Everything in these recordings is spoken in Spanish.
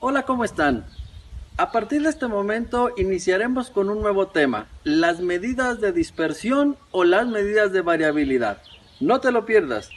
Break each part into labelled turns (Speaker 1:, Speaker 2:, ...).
Speaker 1: Hola, ¿cómo están? A partir de este momento iniciaremos con un nuevo tema, las medidas de dispersión o las medidas de variabilidad. No te lo pierdas.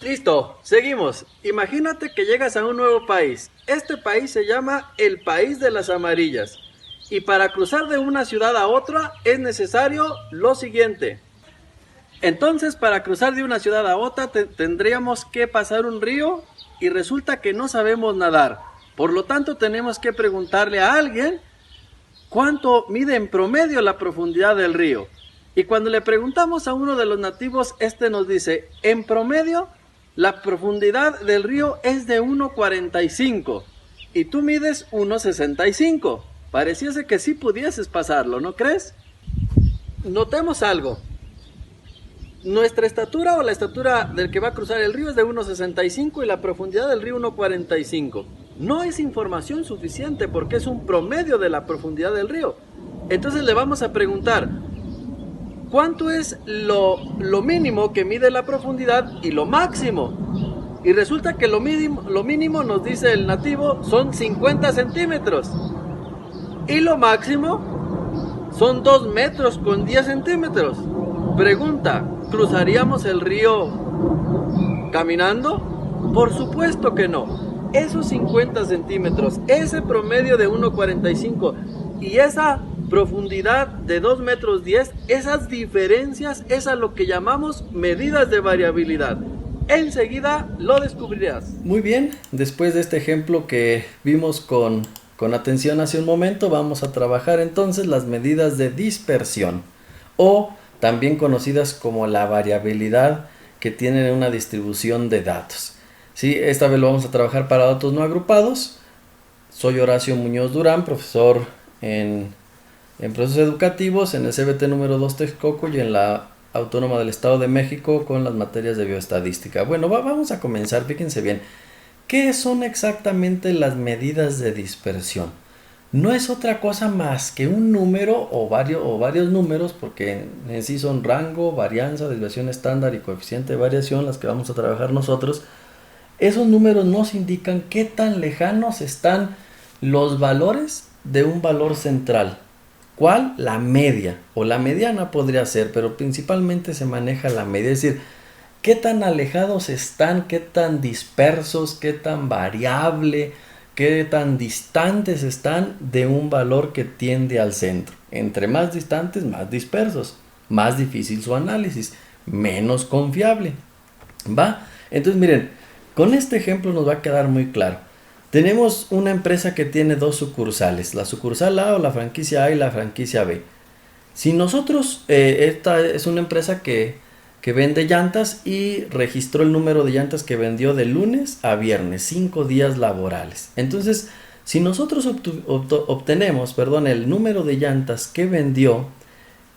Speaker 1: Listo, seguimos. Imagínate que llegas a un nuevo país. Este país se llama el país de las amarillas. Y para cruzar de una ciudad a otra es necesario lo siguiente. Entonces, para cruzar de una ciudad a otra tendríamos que pasar un río y resulta que no sabemos nadar. Por lo tanto, tenemos que preguntarle a alguien cuánto mide en promedio la profundidad del río. Y cuando le preguntamos a uno de los nativos, este nos dice, en promedio, la profundidad del río es de 1,45 y tú mides 1,65. Pareciese que sí pudieses pasarlo, ¿no crees? Notemos algo. Nuestra estatura o la estatura del que va a cruzar el río es de 1,65 y la profundidad del río 1,45. No es información suficiente porque es un promedio de la profundidad del río. Entonces le vamos a preguntar, ¿cuánto es lo mínimo que mide la profundidad y lo máximo? Y resulta que lo mínimo nos dice el nativo son 50 centímetros. Y lo máximo son 2 metros con 10 centímetros. Pregunta, ¿cruzaríamos el río caminando? Por supuesto que no. Esos 50 centímetros, ese promedio de 1,45 y esa profundidad de 2 metros 10, esas diferencias es a lo que llamamos medidas de variabilidad. Enseguida lo descubrirás. Muy bien, después de este ejemplo que vimos con atención hace un momento, vamos a trabajar entonces las medidas de dispersión o también conocidas como la variabilidad que tienen una distribución de datos. ¿Sí? Esta vez lo vamos a trabajar para datos no agrupados. Soy Horacio Muñoz Durán, profesor en procesos educativos en el CBT número 2 Texcoco y en la Autónoma del Estado de México con las materias de bioestadística. Bueno, vamos a comenzar, fíjense bien. ¿Qué son exactamente las medidas de dispersión? No es otra cosa más que un número o varios números, porque en sí son rango, varianza, desviación estándar y coeficiente de variación las que vamos a trabajar nosotros. Esos números nos indican qué tan lejanos están los valores de un valor central. ¿Cuál? La media o la mediana podría ser, pero principalmente se maneja la media, es decir, qué tan alejados están, qué tan dispersos, qué tan variable, qué tan distantes están de un valor que tiende al centro. Entre más distantes, más dispersos, más difícil su análisis, menos confiable. ¿Va? Entonces miren, con este ejemplo nos va a quedar muy claro. Tenemos una empresa que tiene dos sucursales, la sucursal A o la franquicia A y la franquicia B. Si nosotros, esta es una empresa que vende llantas y registró el número de llantas que vendió de lunes a viernes, 5 días laborales. Entonces, si nosotros obtenemos el número de llantas que vendió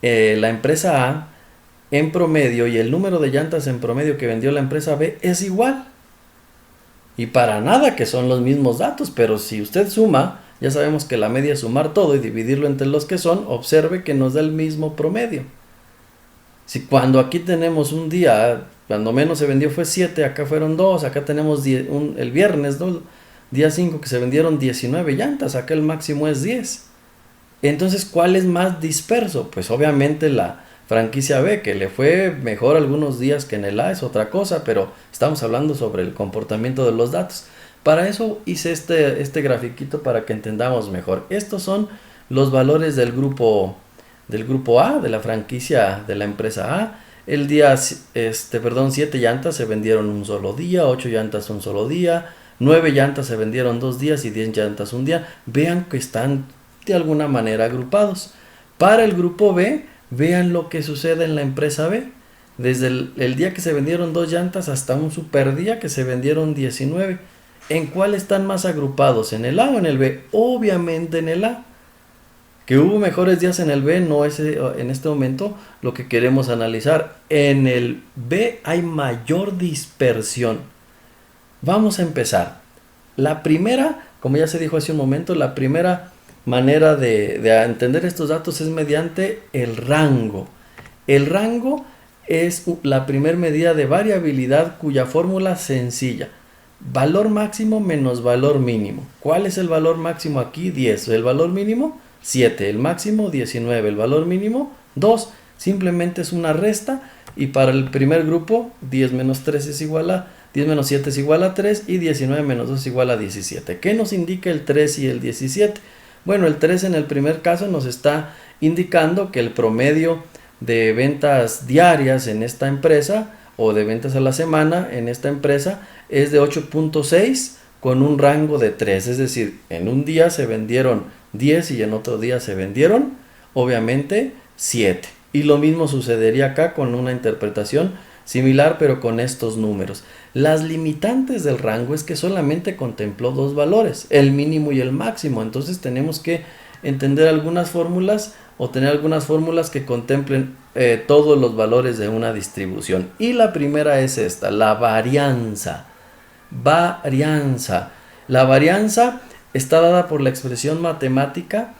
Speaker 1: la empresa A en promedio y el número de llantas en promedio que vendió la empresa B es igual. Y para nada que son los mismos datos, pero si usted suma, ya sabemos que la media es sumar todo y dividirlo entre los que son, observe que nos da el mismo promedio. Si cuando aquí tenemos un día, cuando menos se vendió fue 7, acá fueron 2, acá tenemos el viernes, ¿no? Día 5 que se vendieron 19 llantas, acá el máximo es 10. Entonces, ¿cuál es más disperso? Pues obviamente la franquicia B, que le fue mejor algunos días que en el A, es otra cosa, pero estamos hablando sobre el comportamiento de los datos. Para eso hice este grafiquito para que entendamos mejor. Estos son los valores del grupo A, de la franquicia de la empresa A. El día, 7 llantas se vendieron un solo día, 8 llantas un solo día, 9 llantas se vendieron 2 días y 10 llantas un día. Vean que están de alguna manera agrupados. Para el grupo B, vean lo que sucede en la empresa B. Desde el día que se vendieron 2 llantas hasta un super día que se vendieron 19. ¿En cuál están más agrupados? ¿En el A o en el B? Obviamente en el A. Que hubo mejores días en el B no es en este momento lo que queremos analizar. En el B hay mayor dispersión. Vamos a empezar. La primera, como ya se dijo hace un momento, la primera manera de entender estos datos es mediante el rango. El rango es la primera medida de variabilidad cuya fórmula sencilla. valor máximo menos valor mínimo. ¿Cuál es el valor máximo aquí? 10. ¿El valor mínimo? 7. El máximo 19. El valor mínimo 2. Simplemente es una resta y para el primer grupo 10 menos 3 es igual a 10 menos 7 es igual a 3 y 19 menos 2 es igual a 17. ¿Qué nos indica el 3 y el 17? Bueno, el 3 en el primer caso nos está indicando que el promedio de ventas diarias en esta empresa o de ventas a la semana en esta empresa es de 8.6 con un rango de 3, es decir, en un día se vendieron 10 y en otro día se vendieron obviamente 7. Y lo mismo sucedería acá con una interpretación similar pero con estos números. Las limitantes del rango es que solamente contempló dos valores, el mínimo y el máximo, entonces tenemos que entender algunas fórmulas o tener algunas fórmulas que contemplen todos los valores de una distribución. Y la primera es esta, la varianza. La varianza está dada por la expresión matemática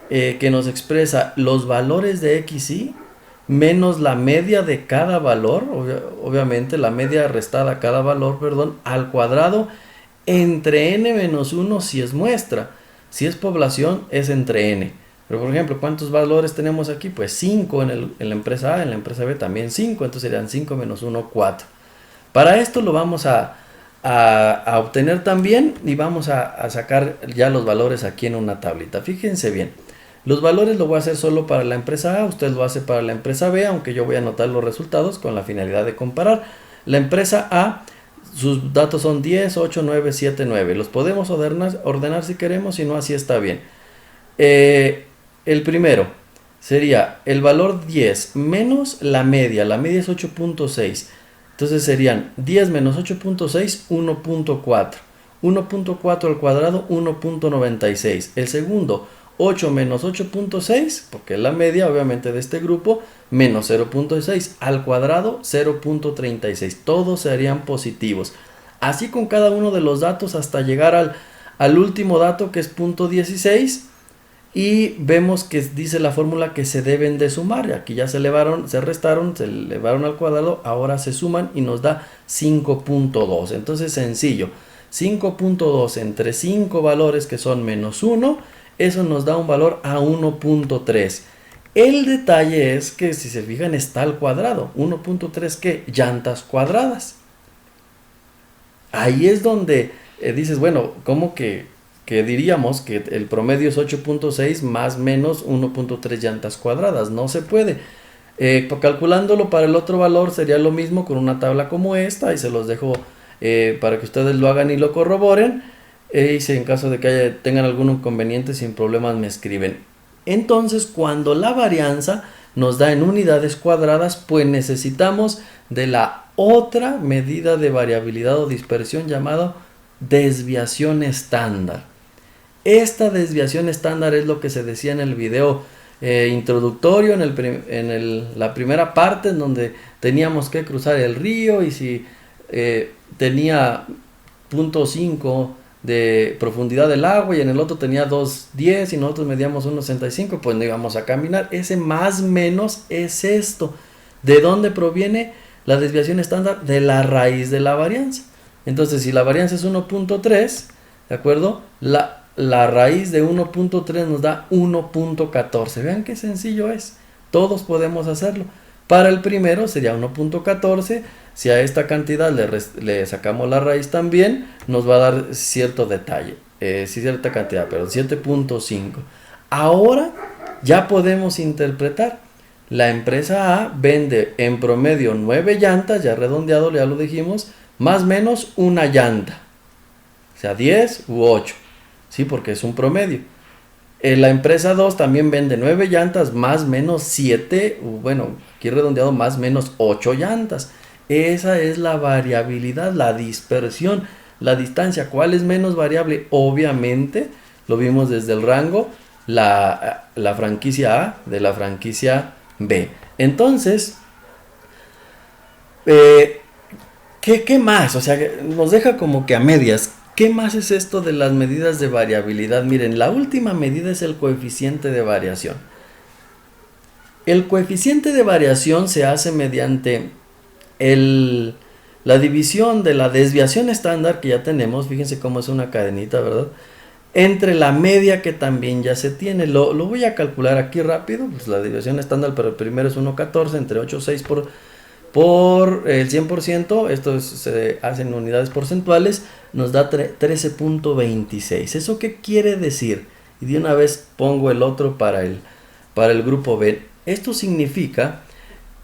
Speaker 1: que nos expresa los valores de x, y menos la media de cada valor, obviamente la media restada a cada valor, al cuadrado entre n menos 1 si es muestra. Si es población es entre n. Pero por ejemplo, ¿cuántos valores tenemos aquí? Pues 5 en la empresa A, en la empresa B también 5, entonces serían 5 menos 1, 4. Para esto lo vamos a obtener también y vamos a sacar ya los valores aquí en una tablita. Fíjense bien, los valores lo voy a hacer solo para la empresa A, usted lo hace para la empresa B, aunque yo voy a anotar los resultados con la finalidad de comparar. La empresa A, sus datos son 10, 8, 9, 7, 9. Los podemos ordenar si queremos, si no así está bien. El primero sería el valor 10 menos la media es 8.6. Entonces serían 10 menos 8.6, 1.4. 1.4 al cuadrado, 1.96. El segundo, 8 menos 8.6, porque es la media obviamente de este grupo, menos 0.6 al cuadrado, 0.36. Todos serían positivos. Así con cada uno de los datos hasta llegar al último dato que es 0.16. Y vemos que dice la fórmula que se deben de sumar. Aquí ya se restaron, se elevaron al cuadrado, ahora se suman y nos da 5.2. Entonces sencillo, 5.2 entre 5 valores que son menos 1, eso nos da un valor a 1.3. El detalle es que si se fijan está al cuadrado. 1.3 ¿qué? Llantas cuadradas. Ahí es donde dices, bueno, ¿cómo que diríamos que el promedio es 8.6 más menos 1.3 llantas cuadradas? No se puede. Calculándolo para el otro valor sería lo mismo con una tabla como esta, y se los dejo para que ustedes lo hagan y lo corroboren. Y si en caso de que tengan algún inconveniente, sin problemas me escriben. Entonces, cuando la varianza nos da en unidades cuadradas, pues necesitamos de la otra medida de variabilidad o dispersión llamada desviación estándar. Esta desviación estándar es lo que se decía en el video introductorio, en la primera parte, en donde teníamos que cruzar el río y si tenía 0.5 de profundidad del agua y en el otro tenía 2.10 y nosotros medíamos 1.65, pues no íbamos a caminar. Ese más menos es esto. ¿De dónde proviene la desviación estándar? De la raíz de la varianza. Entonces, si la varianza es 1.3, ¿de acuerdo? La raíz de 1.3 nos da 1.14. Vean qué sencillo es. Todos podemos hacerlo. Para el primero sería 1.14. Si a esta cantidad le sacamos la raíz también, nos va a dar cierto detalle. Cierta cantidad, pero 7.5. Ahora ya podemos interpretar. La empresa A vende en promedio 9 llantas, ya redondeado, ya lo dijimos, más o menos una llanta. O sea, 10 u 8. Sí, porque es un promedio. La empresa 2 también vende 9 llantas, más o menos 7, bueno, aquí redondeado, más o menos 8 llantas. Esa es la variabilidad, la dispersión, la distancia. ¿Cuál es menos variable? Obviamente, lo vimos desde el rango, la franquicia A de la franquicia B. Entonces, ¿qué más? O sea, nos deja como que a medias. ¿Qué más es esto de las medidas de variabilidad? Miren, la última medida es el coeficiente de variación. El coeficiente de variación se hace mediante la división de la desviación estándar que ya tenemos, fíjense cómo es una cadenita, ¿verdad? Entre la media que también ya se tiene. Lo voy a calcular aquí rápido, pues la desviación estándar, pero primero es 1,14 entre 8,6 por el 100%, esto se hace en unidades porcentuales, nos da 13.26. ¿Eso qué quiere decir? Y de una vez pongo el otro para el grupo B. Esto significa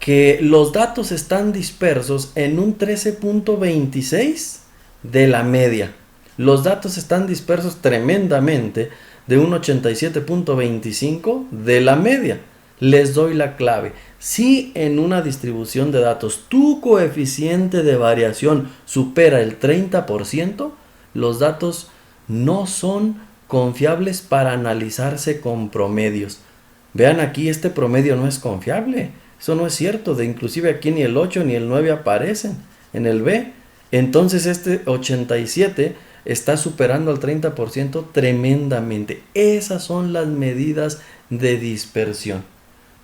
Speaker 1: que los datos están dispersos en un 13.26 de la media. Los datos están dispersos tremendamente de un 87.25 de la media. Les doy la clave. Si en una distribución de datos tu coeficiente de variación supera el 30%, los datos no son confiables para analizarse con promedios. Vean aquí, este promedio no es confiable. Eso no es cierto. Inclusive aquí ni el 8 ni el 9 aparecen en el B. Entonces este 87 está superando al 30% tremendamente. Esas son las medidas de dispersión.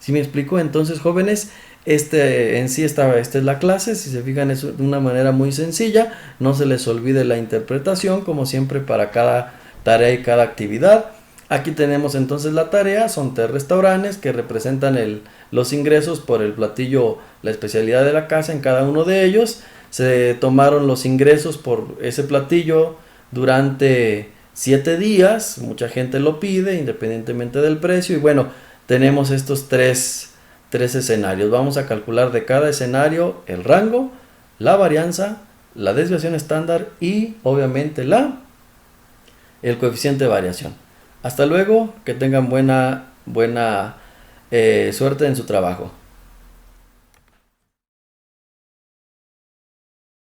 Speaker 1: ¿Sí me explico? Entonces, jóvenes, esta es la clase. Si se fijan, es de una manera muy sencilla. No se les olvide la interpretación, como siempre, para cada tarea y cada actividad. Aquí tenemos entonces la tarea. Son 3 restaurantes que representan los ingresos por el platillo, la especialidad de la casa en cada uno de ellos. Se tomaron los ingresos por ese platillo durante 7 días. Mucha gente lo pide, independientemente del precio. Y bueno, tenemos estos tres escenarios. Vamos a calcular de cada escenario el rango, la varianza, la desviación estándar y obviamente el coeficiente de variación. Hasta luego, que tengan buena suerte en su trabajo.